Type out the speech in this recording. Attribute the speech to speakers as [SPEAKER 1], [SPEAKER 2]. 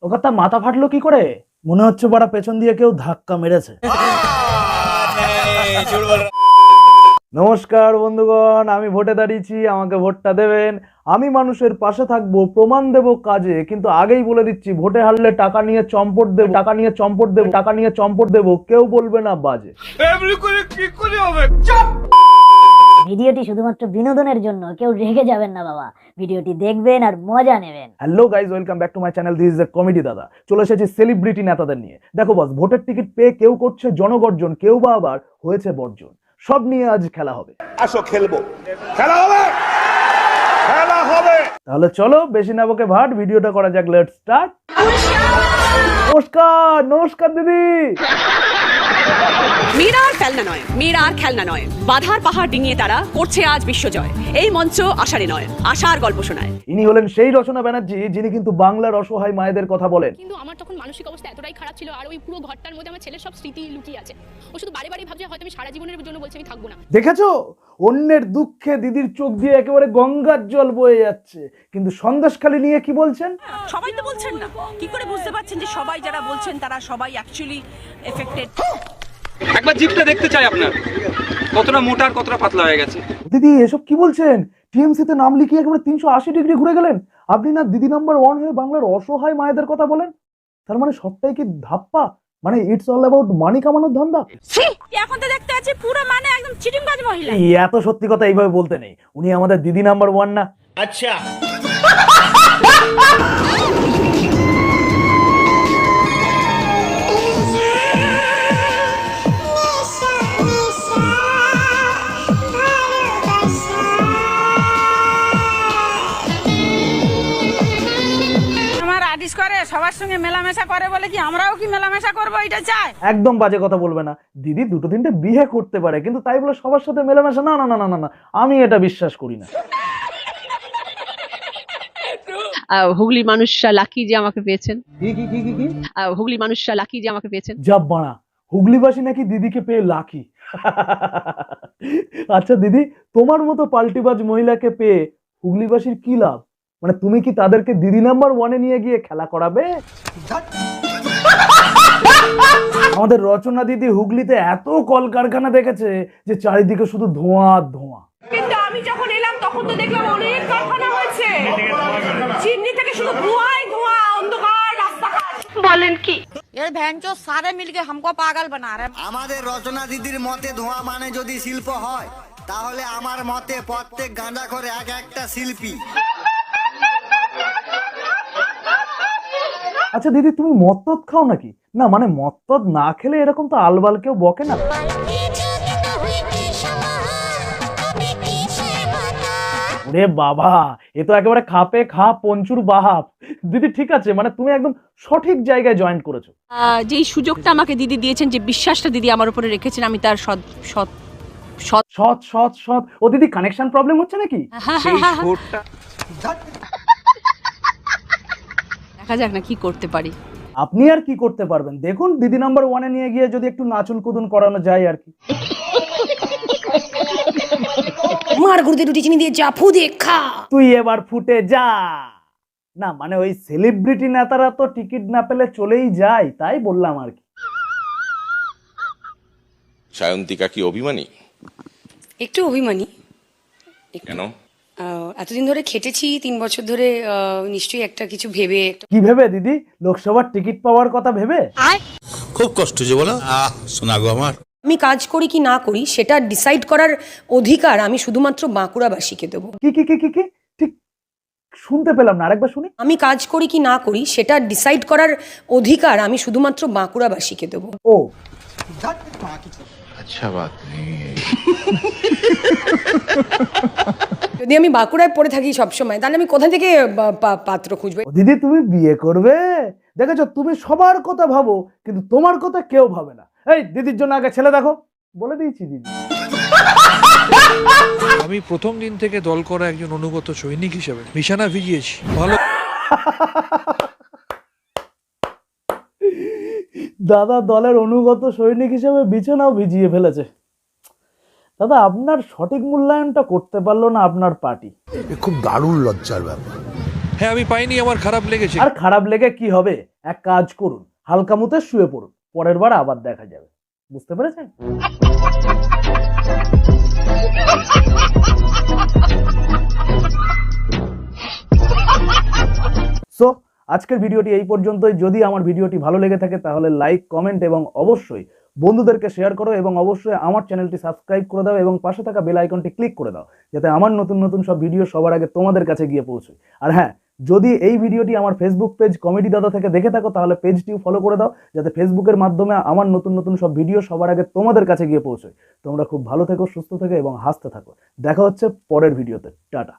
[SPEAKER 1] ও কথা মাথা ফাটলো কি করে? মনে হচ্ছে বড় পেছন দিয়ে কেউ ধাক্কা মেরেছে। নমস্কার বন্ধুগণ, আমি ভোটে দাঁড়িয়েছি, আমাকে ভোটটা দেবেন। আমি মানুষের পাশে থাকবো, প্রমাণ দেব কাজে। কিন্তু আগেই বলে দিচ্ছি, ভোটে হারলে টাকা নিয়ে চম্পট দেব, টাকা নিয়ে চম্পট দেব, টাকা নিয়ে চম্পট দেব, কেউ বলবে না বাজে।
[SPEAKER 2] ভিডিওটি শুধুমাত্র বিনোদনের জন্য, কেউ রেগে যাবেন না বাবা। ভিডিওটি দেখবেন আর মজা নেবেন।
[SPEAKER 1] Hello guys, welcome back to my channel. This is a comedy দাদা। চলে এসেছি সেলিব্রিটি নেতাদের নিয়ে। দেখো বস, ভোটের টিকিট পেয়ে কেউ করছে জনগর্জন, কেউ বা আবার হয়েছে বর্জন। সব নিয়ে আজ খেলা হবে।
[SPEAKER 3] আসো খেলবো, খেলা হবে, খেলা হবে।
[SPEAKER 1] তাহলে চলো বেশি না বকে ভাট, ভিডিওটা করা যাক। Let's start. নমস্কার নমস্কার দিদি।
[SPEAKER 4] মেয়েরা আর খেলনা নয়, মেয়েরা আর খেলনা নয়, বাধার পাহাড় ডিঙিয়ে তারা করছে আজ বিশ্বজয়। এই মঞ্চ আশারে নয়, আশার গল্প শোনায়।
[SPEAKER 1] ইনি হলেন সেই রচনা ব্যানার্জি, যিনি কিন্তু বাংলার অসহায় মায়েদের কথা বলেন।
[SPEAKER 5] কিন্তু আমার তখন মানসিক অবস্থা এতটাই খারাপ ছিল, আর ওই পুরো ঘরটার মধ্যে আমার ছেলের সব স্মৃতি লুকিয়ে আছে। ও শুধু বারে বারে ভাবছে হয়তো আমি সারা জীবনের জন্য বলছি আমি থাকবো না।
[SPEAKER 1] দেখেছো, অন্যের দুঃখে দিদির চোখ দিয়ে একেবারে গঙ্গার জল বয়ে যাচ্ছে। কিন্তু সন্দেশখালি নিয়ে কি বলছেন?
[SPEAKER 4] সবাই তো বলছেন না, কি করে বুঝতে পারছেন যে সবাই যারা বলছেন তারা সবাই অ্যাকচুয়ালি এফেক্টেড?
[SPEAKER 6] একবার জিপটা দেখতে চাই আপনার, কতটা মোটা আর কতটা পাতলা হয়ে গেছে।
[SPEAKER 1] দিদি এসব কি বলছেন? টিএমসি তে নাম লিখিয়ে একেবারে 380 ডিগ্রি ঘুরে গেলেন। আপনি না দিদি নাম্বার 1 হয়ে বাংলার অসহায় মায়েদের কথা বলেন? তার মানে সবটাই কি ধাপ্পা? মানে ইটস অল অ্যাবাউট মানি কামানোর ধান্দা?
[SPEAKER 4] এখন তো দেখতে আছে পুরো মানে একদম চিটিংবাজ মহিলা।
[SPEAKER 1] এই এত সত্যি কথা এইভাবে বলতে নেই। উনি আমাদের দিদি নাম্বার 1 না?
[SPEAKER 3] আচ্ছা,
[SPEAKER 4] আমার আর্টিস্ট করে সবার সঙ্গে মেলামেশা করে বলে কি আমরাও কি মেলামেশা করবো, এটা চাই?
[SPEAKER 1] একদম বাজে কথা বলবে না। দিদি দুটো তিনটে বিয়ে করতে পারে, কিন্তু তাই বলে সবার সাথে মেলামেশা? না না না না না না, আমি এটা বিশ্বাস করি না।
[SPEAKER 7] হুগলি মানুষরা লাকি যে আমাকে পেয়েছেন।
[SPEAKER 1] কি কি কি কি কি?
[SPEAKER 7] হুগলি মানুষরা লাকি যে আমাকে পেয়েছেন।
[SPEAKER 1] যাব বাড়া, হুগলিবাসী নাকি দিদিকে পেয়ে লাকি। আচ্ছা দিদি, তোমার মতো পাল্টিবাজ মহিলাকে পেয়ে হুগলিবাসীর কি লাভ? মানে তুমি কি তাদেরকে দিদি নাম্বার 1 এ নিয়ে গিয়ে খেলা করাবে? আমাদের রচনা দিদি হুগলিতে এত কলকারখানা দেখেছে যে চারিদিকে শুধু ধোঁয়া আর ধোঁয়া।
[SPEAKER 4] কিন্তু আমি যখন এলাম তখন তো দেখলাম অনেক কারখানা হয়েছে, চিমনি থেকে শুধু ধোঁয়াই ধোঁয়া, অন্ধকার রাস্তাঘাট। বলেন কি?
[SPEAKER 8] ये भैंचो सारे मिलके हमको पागल बना रहे हैं।
[SPEAKER 9] আমাদের রচনা দিদির মতে ধোঁয়া মানে যদি শিল্প হয়, তাহলে আমার মতে প্রত্যেক গাঁজা করে এক একটা শিল্পী।
[SPEAKER 1] আচ্ছা দিদি, তুমি মদ খাও নাকি? না মানে মদ না খেলে এরকম তো আলবাল কেউ বকে না। ওরে বাবা, এ তো একেবারে খাপে খা পঞ্চুর বাহাপ। দিদি ঠিক আছে, মানে তুমি একদম সঠিক জায়গায় জয়েন করেছো।
[SPEAKER 7] যেই সুযোগটা আমাকে দিদি দিয়েছেন, যে বিশ্বাসটা দিদি আমার উপরে রেখেছেন, আমি তার সৎ সৎ সৎ
[SPEAKER 1] সৎ সৎ সৎ। ও দিদি, কানেকশন প্রবলেম হচ্ছে নাকি?
[SPEAKER 7] দেখা যাক না কি করতে পারি।
[SPEAKER 1] আপনি আর কি করতে পারবেন? দেখুন দিদি নাম্বার 1 এ নিয়ে গিয়ে যদি একটু নাচুন কুদুন করানো যায় আর কি।
[SPEAKER 8] मार गुर्दे रोटी चीनी दिए जाफू दे खा।
[SPEAKER 1] তুই এবার ফুটে যা। না মানে ওই সেলিব্রিটি নেতারা তো টিকিট না পেলে চলেই যায়, তাই বললাম আর কি।
[SPEAKER 3] সায়ন্তিকা কি অভিমানী?
[SPEAKER 10] একটু অভিমানী।
[SPEAKER 3] কেন?
[SPEAKER 10] এতদিন ধরে খেটেছি, 3 বছর ধরে, নিশ্চয়ই একটা কিছু ভেবে।
[SPEAKER 1] কি ভেবে দিদি? লোকসভার টিকিট পাওয়ার কথা ভেবে?
[SPEAKER 3] খুব কষ্ট যে বলো, শোনা গো আমার।
[SPEAKER 10] আমি কাজ করি কি না করি সেটা ডিসাইড করার অধিকার আমি শুধুমাত্র বাঁকুড়াবাসীকে দেবো।
[SPEAKER 1] কি কি কি কি কি? ঠিক শুনতে পেলাম না, আরেকবার শুনি।
[SPEAKER 10] আমি কাজ করি কি না করি সেটা ডিসাইড করার অধিকার আমি শুধুমাত্র বাঁকুড়াবাসীকে দেবো।
[SPEAKER 1] ও
[SPEAKER 3] আচ্ছা, বাত নেই।
[SPEAKER 10] যদি আমি বাঁকুড়ায় পড়ে থাকি সবসময়, তাহলে আমি কোথা থেকে পাত্র খুঁজবো?
[SPEAKER 1] ও দিদি, তুমি বিয়ে করবে? দেখেছো, তুমি সবার কথা ভাবো, কিন্তু তোমার কথা কেউ ভাবে না। এই দিদির জন্য আগে ছেলে দেখো, বলে দিয়েছি দিদি।
[SPEAKER 11] আমি প্রথম দিন থেকে দল করা একজন অনুগত সৈনিক হিসেবে নিশানা ভিজিয়েছি। ভালো
[SPEAKER 1] দাদা দলের অনুগত সৈনিক হিসেবে বিছানাও ভিজিয়ে ফেলেছে। দাদা আপনার সঠিক মূল্যায়নটা করতে পারলো না আপনার পার্টি।
[SPEAKER 3] খুব দারুণ লজ্জার ব্যাপার।
[SPEAKER 11] হ্যাঁ আমি পাইনি, আমার খারাপ লেগেছে।
[SPEAKER 1] আর খারাপ লেগে কি হবে, এক কাজ করুন, হালকা মুতে শুয়ে পড়ুন, পরের বার আবার দেখা যাবে। বুঝতে পেরেছেন? সো আজকের ভিডিওটি এই পর্যন্তই। যদি আমার ভিডিওটি ভালো লেগে থাকে তাহলে লাইক, কমেন্ট এবং অবশ্যই বন্ধুদেরকে শেয়ার করো এবং অবশ্যই আমার চ্যানেলটি সাবস্ক্রাইব করে দাও এবং পাশে থাকা বেল আইকনটি ক্লিক করে দাও যাতে আমার নতুন নতুন সব ভিডিও সবার আগে তোমাদের কাছে গিয়ে পৌঁছয়। আর হ্যাঁ, যদি এই ভিডিওটি আমার ফেসবুক পেজ কমেডি দাদা থেকে দেখে থাকো তাহলে পেজটিও ফলো করে দাও যাতে ফেসবুকের মাধ্যমে আমার নতুন নতুন সব ভিডিও সবার আগে তোমাদের কাছে গিয়ে পৌঁছয়। তোমরা খুব ভালো থেকো, সুস্থ থেকো এবং হাসতে থাকো। দেখা হচ্ছে পরের ভিডিওতে। টাটা।